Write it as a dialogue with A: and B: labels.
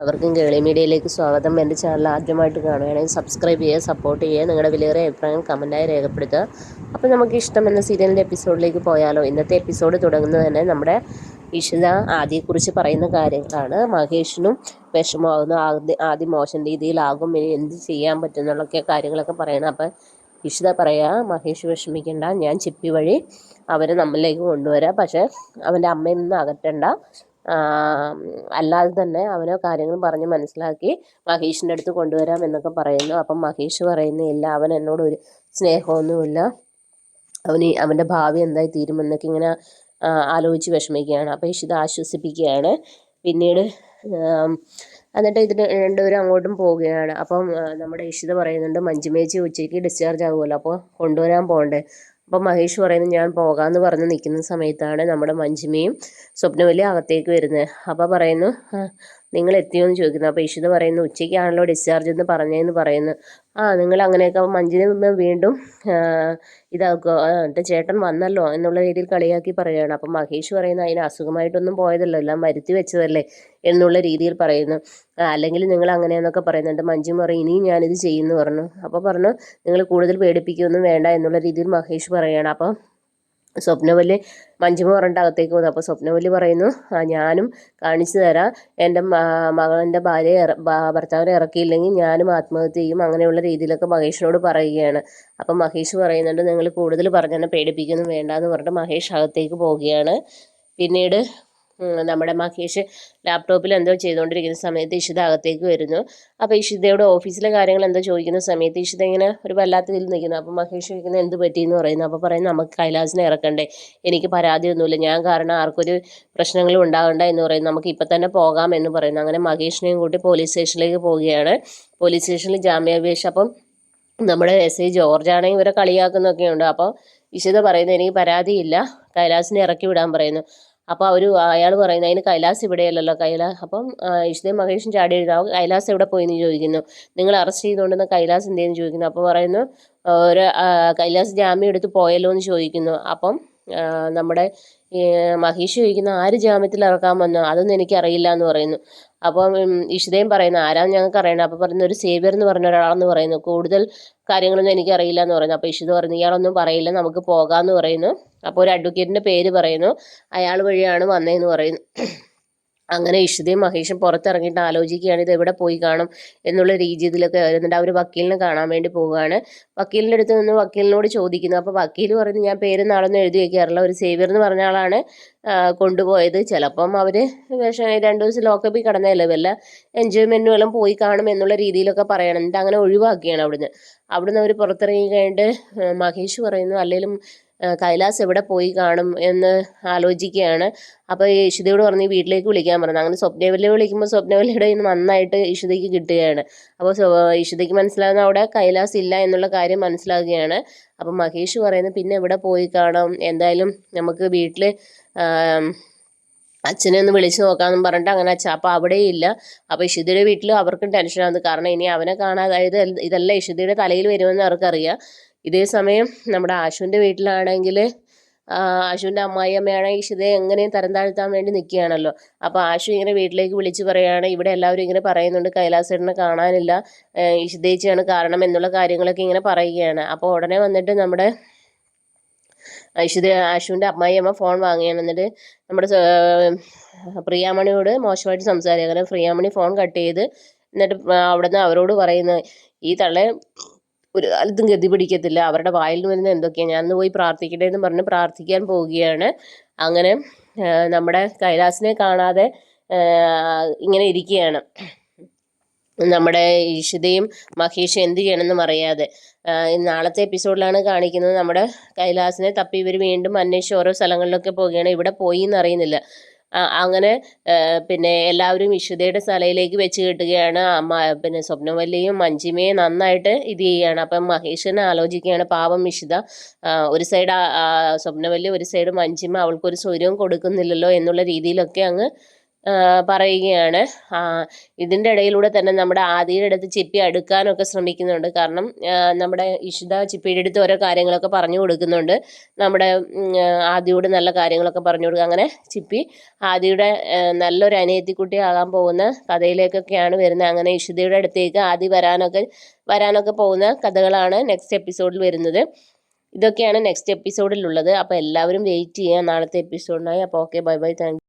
A: അവർക്കും കേളി മീഡിയയിലേക്ക് സ്വാഗതം. എൻ്റെ ചാനൽ ആദ്യമായിട്ട് കാണുകയാണെങ്കിൽ സബ്സ്ക്രൈബ് ചെയ്യുക, സപ്പോർട്ട് ചെയ്യുക, നിങ്ങളുടെ വിലയേറിയ അഭിപ്രായം കമൻറ്റായി രേഖപ്പെടുത്തുക. അപ്പോൾ നമുക്ക് ഇഷ്ടമെന്ന സീരിയലിൻ്റെ എപ്പിസോഡിലേക്ക് പോയാലോ. ഇന്നത്തെ എപ്പിസോഡ് തുടങ്ങുന്നത് തന്നെ നമ്മുടെ ഇഷിത ആദിയെക്കുറിച്ച് പറയുന്ന കാര്യങ്ങളാണ്. മഹേഷിനും വിഷമമാകുന്നു, ആദ്യം മോശം രീതിയിലാകും, ഇനി എന്ത് ചെയ്യാൻ പറ്റും എന്നുള്ളൊക്കെ കാര്യങ്ങളൊക്കെ പറയണം. അപ്പം ഇഷിത പറയാ, മഹേഷ് വിഷമിക്കേണ്ട, ഞാൻ ചിപ്പി വഴി അവരെ നമ്മളിലേക്ക് കൊണ്ടുവരാം, പക്ഷേ അവൻ്റെ അമ്മയിൽ നിന്ന് അകറ്റണ്ട, അല്ലാതെ തന്നെ അവനോ കാര്യങ്ങൾ പറഞ്ഞ് മനസ്സിലാക്കി മഹേഷിൻ്റെ അടുത്ത് കൊണ്ടുവരാം എന്നൊക്കെ പറയുന്നു. അപ്പം മഹേഷ് പറയുന്നില്ല, അവൻ എന്നോട് ഒരു സ്നേഹമൊന്നുമില്ല, അവൻ്റെ ഭാവി എന്തായി തീരുമെന്നൊക്കെ ഇങ്ങനെ ആലോചിച്ച് വിഷമിക്കുകയാണ്. അപ്പോൾ ഇഷിത ആശ്വസിപ്പിക്കുകയാണ്. പിന്നീട് എന്നിട്ട് ഇതിന് രണ്ടുപേരും അങ്ങോട്ടും പോവുകയാണ്. അപ്പം നമ്മുടെ ഇഷിത പറയുന്നുണ്ട്, മഞ്ജുമേച്ചി ഉച്ചയ്ക്ക് ഡിസ്ചാർജ് ആകുമല്ലോ, അപ്പോൾ കൊണ്ടുവരാൻ പോകണ്ടേ. അപ്പം മഹേഷ് പറയുന്നത് ഞാൻ പോകാമെന്ന് പറഞ്ഞ് നിൽക്കുന്ന സമയത്താണ് നമ്മുടെ മഞ്ജിമയും സ്വപ്നവല്ലി അകത്തേക്ക് വരുന്നത്. അപ്പോൾ പറയുന്നു, നിങ്ങൾ എത്തിയോ എന്ന് ചോദിക്കുന്നു. അപ്പോൾ ഇഷിത പറയുന്നു, ഉച്ചയ്ക്കാണല്ലോ ഡിസ്ചാർജ് എന്ന് പറഞ്ഞതെന്ന് പറയുന്നു. നിങ്ങൾ അങ്ങനെയൊക്കെ മഞ്ജിനെ വീണ്ടും ഇതാക്കുക, എന്നിട്ട് ചേട്ടൻ വന്നല്ലോ എന്നുള്ള രീതിയിൽ കളിയാക്കി പറയുകയാണ്. അപ്പം മഹേഷ് പറയുന്നു, അതിന് അസുഖമായിട്ടൊന്നും പോയതല്ലോ, എല്ലാം വരുത്തി വെച്ചതല്ലേ എന്നുള്ള രീതിയിൽ പറയുന്നു. അല്ലെങ്കിൽ നിങ്ങൾ അങ്ങനെയെന്നൊക്കെ പറയുന്നുണ്ട്. മഞ്ജു പറയും, ഇനിയും ഞാനിത് ചെയ്യുമെന്ന് പറഞ്ഞു. അപ്പോൾ പറഞ്ഞു, നിങ്ങൾ കൂടുതൽ പേടിപ്പിക്കുകയൊന്നും വേണ്ട എന്നുള്ള രീതിയിൽ മഹേഷ് പറയുകയാണ്. അപ്പോൾ സ്വപ്നവല്ലി മഞ്ജുമ പറഞ്ഞിട്ട് അകത്തേക്ക് പോകുന്നു. അപ്പോൾ സ്വപ്നവല്ലി പറയുന്നു, ഞാനും കാണിച്ചു തരാം, എൻ്റെ മകളുടെ ഭർത്താവിനെ ഇറക്കിയില്ലെങ്കിൽ ഞാനും ആത്മഹത്യ ചെയ്യും, അങ്ങനെയുള്ള രീതിയിലൊക്കെ മഹേഷിനോട് പറയുകയാണ്. അപ്പം മഹേഷ് പറയുന്നുണ്ട്, നിങ്ങൾ കൂടുതൽ പറഞ്ഞെന്നെ പേടിപ്പിക്കൊന്നും വേണ്ട എന്ന് പറഞ്ഞിട്ട് മഹേഷ് അകത്തേക്ക് പോവുകയാണ്. പിന്നീട് നമ്മുടെ മഹേഷ് ലാപ്ടോപ്പിൽ എന്തോ ചെയ്തുകൊണ്ടിരിക്കുന്ന സമയത്ത് ഇഷിത അകത്തേക്ക് വരുന്നു. അപ്പോൾ ഇഷിതയോട് ഓഫീസിലെ കാര്യങ്ങൾ എന്തോ ചോദിക്കുന്ന സമയത്ത് ഇഷിത ഇങ്ങനെ ഒരു വല്ലാത്ത ഇതിൽ നിൽക്കുന്നു. അപ്പോൾ മഹേഷ് ചോദിക്കുന്നത് എന്ത് പറ്റിയെന്ന് പറയുന്നു. അപ്പോൾ പറയുന്നത്, നമുക്ക് കൈലാസിനെ ഇറക്കണ്ടേ, എനിക്ക് പരാതിയൊന്നുമില്ല, ഞാൻ കാരണം ആർക്കൊരു പ്രശ്നങ്ങളും ഉണ്ടാകണ്ട എന്ന് പറയുന്നു, നമുക്ക് ഇപ്പം തന്നെ പോകാം എന്ന് പറയുന്നു. അങ്ങനെ മഹേഷിനെയും കൂട്ടി പോലീസ് സ്റ്റേഷനിലേക്ക് പോവുകയാണ്. പോലീസ് സ്റ്റേഷനിൽ ജാമ്യാപേക്ഷ, അപ്പം നമ്മുടെ SI ജോർജാണെങ്കിൽ ഇവരെ കളിയാക്കുന്നൊക്കെ ഉണ്ട്. അപ്പോൾ ഇഷിത പറയുന്നത്, എനിക്ക് പരാതിയില്ല, കൈലാസിനെ ഇറക്കി വിടാൻ പറയുന്നു. അപ്പോൾ അയാൾ പറയുന്നത്, അതിന് കൈലാസ് ഇവിടെയല്ലല്ലോ, അപ്പം ഇഷിതയും മഹേഷും ചാടി എഴുതാവും, കൈലാസ് എവിടെ പോയി എന്ന് ചോദിക്കുന്നു. നിങ്ങൾ അറസ്റ്റ് ചെയ്തുകൊണ്ടുവന്ന കൈലാസ് എന്തേന്ന് ചോദിക്കുന്നു. അപ്പോൾ പറയുന്നു, കൈലാസ് ജാമ്യം എടുത്ത് പോയല്ലോ എന്ന് ചോദിക്കുന്നു. അപ്പം നമ്മുടെ മഹേഷ് ചോദിക്കുന്ന, ആര് ജാമ്യത്തിൽ ഇറക്കാൻ വന്നു, അതൊന്നും എനിക്കറിയില്ല എന്ന് പറയുന്നു. അപ്പം ഇഷിതയും പറയുന്നു, ആരാന്ന് ഞങ്ങൾക്ക് അറിയണം. അപ്പോൾ പറയുന്ന, ഒരു സേവ്യർ എന്ന് പറഞ്ഞ ഒരാളെന്ന് പറയുന്നു, കൂടുതൽ കാര്യങ്ങളൊന്നും എനിക്കറിയില്ല എന്ന് പറയുന്നു. അപ്പോൾ ഇഷിത പറയുന്നു, ഇയാളൊന്നും പറയില്ല, നമുക്ക് പോകാമെന്ന് പറയുന്നു. അപ്പോൾ ഒരു അഡ്വക്കേറ്റിൻ്റെ പേര് പറയുന്നു, അയാൾ വഴിയാണ് വന്നതെന്ന് പറയുന്നു. അങ്ങനെ ഇഷിതയും മഹേഷും പുറത്തിറങ്ങിയിട്ട് ആലോചിക്കുകയാണ്, ഇത് എവിടെ പോയി കാണും എന്നുള്ള രീതിയിലൊക്കെ വരുന്നുണ്ട്. അവർ വക്കീലിനെ കാണാൻ വേണ്ടി പോവുകയാണ്. വക്കീലിൻ്റെ അടുത്ത് നിന്ന് വക്കീലിനോട് ചോദിക്കുന്നു. അപ്പോൾ വക്കീൽ പറയുന്നു, ഞാൻ പേരും നാളൊന്നും എഴുതി വയ്ക്കാറില്ല, ഒരു സേവ്യർ എന്ന് പറഞ്ഞ ആളാണ് കൊണ്ടുപോയത്, ചിലപ്പം അവർ 2 ദിവസം ലോക്കപ്പിൽ കിടന്നതല്ലേ, വല്ല എൻജോയ്മെൻറ്റും എല്ലാം പോയി കാണും എന്നുള്ള രീതിയിലൊക്കെ പറയണം. എന്നിട്ട് അങ്ങനെ ഒഴിവാക്കുകയാണ് അവിടുന്ന് അവർ പുറത്തിറങ്ങി കഴിഞ്ഞിട്ട് മഹേഷ് പറയുന്നു, അല്ലെങ്കിലും കൈലാസ് എവിടെ പോയി കാണും എന്ന് ആലോചിക്കുകയാണ്. അപ്പോൾ ഇഷിതയോട് പറഞ്ഞ് വീട്ടിലേക്ക് വിളിക്കാൻ പറഞ്ഞു. അങ്ങനെ സ്വപ്നവല്ലിയെ വിളിക്കുമ്പോൾ സ്വപ്നവല്ലിയുടെ ഇന്ന് നന്നായിട്ട് ഇഷിതയ്ക്ക് കിട്ടുകയാണ്. അപ്പോൾ ഇഷിതയ്ക്ക് മനസ്സിലാകുന്ന അവിടെ കൈലാസ് ഇല്ല എന്നുള്ള കാര്യം മനസ്സിലാകുകയാണ്. അപ്പം മഹേഷ് പറയുന്നത്, പിന്നെ എവിടെ പോയി കാണാം, എന്തായാലും നമുക്ക് വീട്ടിൽ അച്ഛനെ ഒന്ന് വിളിച്ച് നോക്കാമെന്നും പറഞ്ഞിട്ട് അങ്ങനെ അപ്പോൾ അവിടെയും ഇല്ല. അപ്പോൾ ഇഷിതയുടെ വീട്ടിൽ അവർക്കും ടെൻഷനാണ്, കാരണം ഇനി അവനെ കാണാതായത് ഇതല്ല ഇഷിതയുടെ തലയിൽ വരുമെന്ന് അവർക്കറിയാം. ഇതേ സമയം നമ്മുടെ ആശുവിൻ്റെ വീട്ടിലാണെങ്കിൽ ആശുവിൻ്റെ അമ്മായിയമ്മയാണെങ്കിൽ ഇഷിതയെ എങ്ങനെയും തരം താഴ്ത്താൻ വേണ്ടി നിൽക്കുകയാണല്ലോ. അപ്പോൾ ആശു ഇങ്ങനെ വീട്ടിലേക്ക് വിളിച്ച് പറയുകയാണ്, ഇവിടെ എല്ലാവരും ഇങ്ങനെ പറയുന്നുണ്ട് കൈലാസേട്ടനെ കാണാനില്ല, ഇഷിതേച്ചിയാണ് കാരണം എന്നുള്ള കാര്യങ്ങളൊക്കെ ഇങ്ങനെ പറയുകയാണ്. അപ്പോൾ ഉടനെ വന്നിട്ട് നമ്മുടെ ആശുവിൻ്റെ അമ്മായിയമ്മ ഫോൺ വാങ്ങുകയാണ്. എന്നിട്ട് നമ്മുടെ പ്രിയാമണിയോട് മോശമായിട്ട് സംസാരിക്കുക. അങ്ങനെ പ്രിയാമണി ഫോൺ കട്ട് ചെയ്ത് എന്നിട്ട് അവിടെ നിന്ന് അവരോട് പറയുന്നത്, ഈ തള്ളെ ഒരു കാലത്തും ഗതി പിടിക്കത്തില്ല, അവരുടെ വായിൽ നിന്ന് വരുന്ന എന്തൊക്കെയാണ്, ഞാനൊന്ന് പോയി പ്രാർത്ഥിക്കട്ടെ എന്ന് പറഞ്ഞ് പ്രാർത്ഥിക്കാൻ പോവുകയാണ്. അങ്ങനെ നമ്മുടെ കൈലാസിനെ കാണാതെ ഇങ്ങനെ ഇരിക്കുകയാണ് നമ്മുടെ ഇഷിതയും മഹേഷും എന്ത് ചെയ്യണമെന്നും അറിയാതെ. നാളത്തെ എപ്പിസോഡിലാണ് കാണിക്കുന്നത്, നമ്മുടെ കൈലാസിനെ തപ്പി ഇവർ വീണ്ടും അന്വേഷിച്ച് ഓരോ സ്ഥലങ്ങളിലൊക്കെ പോവുകയാണ്. ഇവിടെ പോയി എന്നറിയുന്നില്ല. അങ്ങനെ പിന്നെ എല്ലാവരും ഇഷിതയുടെ തലയിലേക്ക് വെച്ച് കെട്ടുകയാണ്. പിന്നെ സ്വപ്നവല്ലിയും മഞ്ജിമയും നന്നായിട്ട് ഇത് ചെയ്യുകയാണ്. അപ്പം മഹേഷിനെ ആലോചിക്കുകയാണ്, പാവം ഇഷിത, ഒരു സൈഡ് സ്വപ്നവല്ലി, ഒരു സൈഡ് മഞ്ജിമ, അവൾക്കൊരു സ്വരവും കൊടുക്കുന്നില്ലല്ലോ എന്നുള്ള രീതിയിലൊക്കെ അങ്ങ് പറയുകയാണ്. ഇതിൻ്റെ ഇടയിലൂടെ തന്നെ നമ്മുടെ ആദിയുടെ അടുത്ത് ചിപ്പി അടുക്കാനൊക്കെ ശ്രമിക്കുന്നുണ്ട്. കാരണം നമ്മുടെ ഇഷിത ചിപ്പിയുടെ അടുത്ത് ഓരോ കാര്യങ്ങളൊക്കെ പറഞ്ഞു കൊടുക്കുന്നുണ്ട്. നമ്മുടെ ആദിയോട് നല്ല കാര്യങ്ങളൊക്കെ പറഞ്ഞു കൊടുക്കുക. അങ്ങനെ ചിപ്പി ആദിയുടെ നല്ലൊരു അനിയത്തിക്കുട്ടി ആകാൻ പോകുന്ന കഥയിലേക്കൊക്കെയാണ് വരുന്നത്. അങ്ങനെ ഇഷിതയുടെ അടുത്തേക്ക് ആദി വരാനൊക്കെ പോകുന്ന കഥകളാണ് നെക്സ്റ്റ് എപ്പിസോഡിൽ വരുന്നത്. ഇതൊക്കെയാണ് നെക്സ്റ്റ് എപ്പിസോഡിലുള്ളത്. അപ്പോൾ എല്ലാവരും വെയിറ്റ് ചെയ്യുക നാളത്തെ എപ്പിസോഡിനായി. അപ്പോൾ ഓക്കെ, ബൈ ബൈ, താങ്ക്